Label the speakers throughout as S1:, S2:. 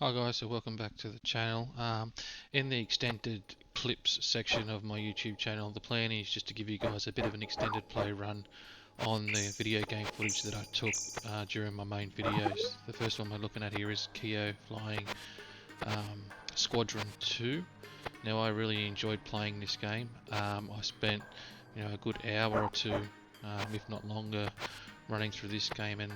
S1: Hi guys, so welcome back to the channel. In the extended clips section of my YouTube channel, the plan is just to give you guys a bit of an extended play run on the video game footage that I took during my main videos. The first one we're looking at here is Keio flying Squadron 2. Now I really enjoyed playing this game. I spent a good hour or two, if not longer, running through this game, and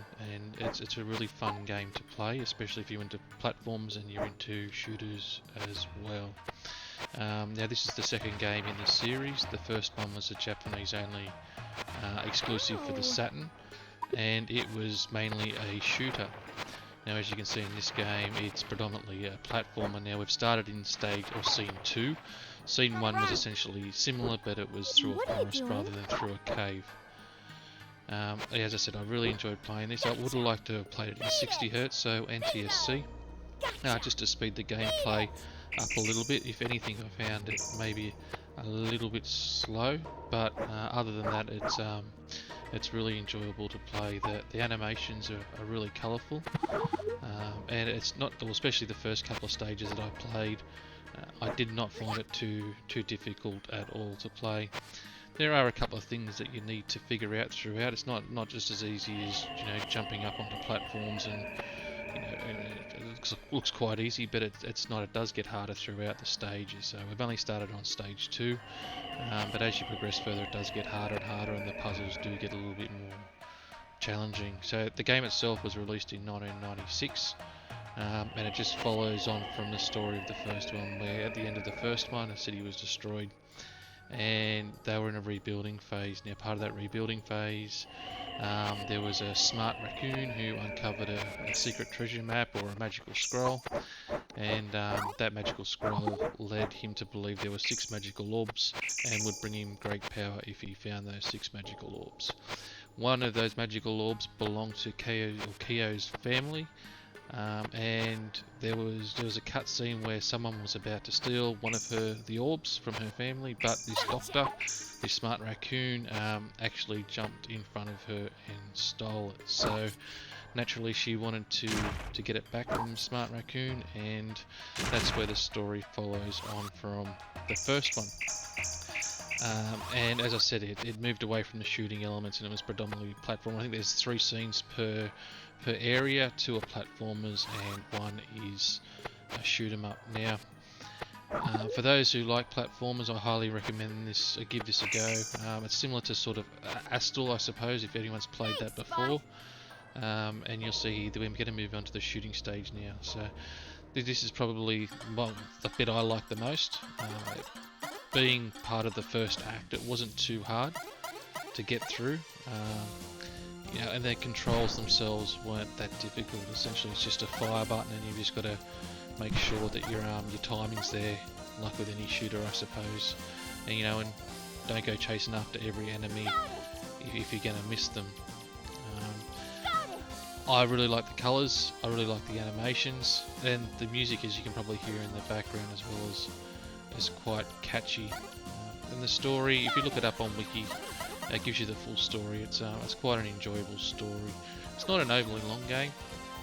S1: it's a really fun game to play, especially if you're into platforms and you're into shooters as well. Now this is the second game in the series. The first one was a Japanese only exclusive for the Saturn, and it was mainly a shooter. Now as you can see in this game, it's predominantly a platformer. Now we've started in stage or scene 2. Scene 1 was essentially similar, but it was through a forest rather than through a cave. As I said, I really enjoyed playing this. I would have liked to have played it in 60Hz, so NTSC, just to speed the gameplay up a little bit. If anything, I found it maybe a little bit slow, but other than that, it's really enjoyable to play. The animations are really colourful, and it's not, well, especially the first couple of stages that I played, I did not find it too difficult at all to play. There are a couple of things that you need to figure out throughout. It's not just as easy as jumping up onto platforms, and it looks quite easy, but it's not. It does get harder throughout the stages. So we've only started on stage 2, but as you progress further, it does get harder and harder, and the puzzles do get a little bit more challenging. So the game itself was released in 1996, and it just follows on from the story of the first one, where at the end of the first one, a city was destroyed, and they were in a rebuilding phase. Now part of that rebuilding phase, there was a smart raccoon who uncovered a secret treasure map or a magical scroll, and that magical scroll led him to believe there were 6 magical orbs and would bring him great power if he found those 6 magical orbs. One of those magical orbs belonged to Keio's family, and there was a cutscene where someone was about to steal one of the orbs from her family, but this doctor, this smart raccoon, actually jumped in front of her and stole it. So naturally she wanted to get it back from smart raccoon, and that's where the story follows on from the first one. And as I said, it moved away from the shooting elements, and it was predominantly platform. I think there's 3 scenes per area, 2 are platformers and 1 is a shoot 'em up. Now for those who like platformers, I highly recommend this. Give this a go. It's similar to sort of Astal, I suppose, if anyone's played that before. And you'll see that we're going to move on to the shooting stage now. So this is probably the bit I like the most. Being part of the first act, it wasn't too hard to get through. And the controls themselves weren't that difficult. Essentially, it's just a fire button, and you've just got to make sure that your timing's there, like with any shooter, I suppose. And and don't go chasing after every enemy if you're going to miss them. I really like the colours. I really like the animations, and the music, as you can probably hear in the background as well, is quite catchy. And the story, if you look it up on Wiki, it gives you the full story. It's quite an enjoyable story. It's not an overly long game.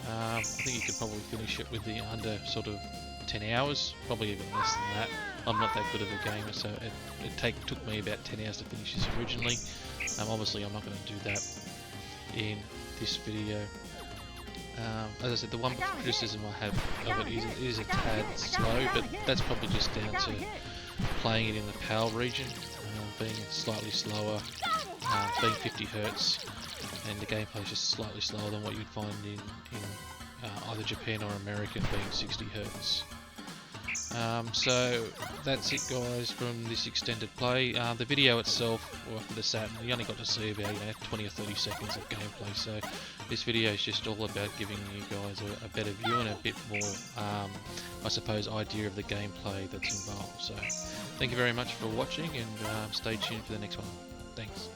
S1: I think you could probably finish it with under sort of 10 hours, probably even less than that. I'm not that good of a gamer, so it took me about 10 hours to finish this originally. Obviously I'm not going to do that in this video. As I said, the one criticism I have of it is a tad slow, but that's probably just down to playing it in the PAL region, being slightly slower, being 50Hz, and the gameplay is just slightly slower than what you'd find in either Japan or American, being 60Hz. So that's it, guys, from this extended play. The video itself, for the Saturn, you only got to see about 20 or 30 seconds of gameplay, so this video is just all about giving you guys a better view and a bit more, I suppose, idea of the gameplay that's involved. So thank you very much for watching, and stay tuned for the next one. Thanks.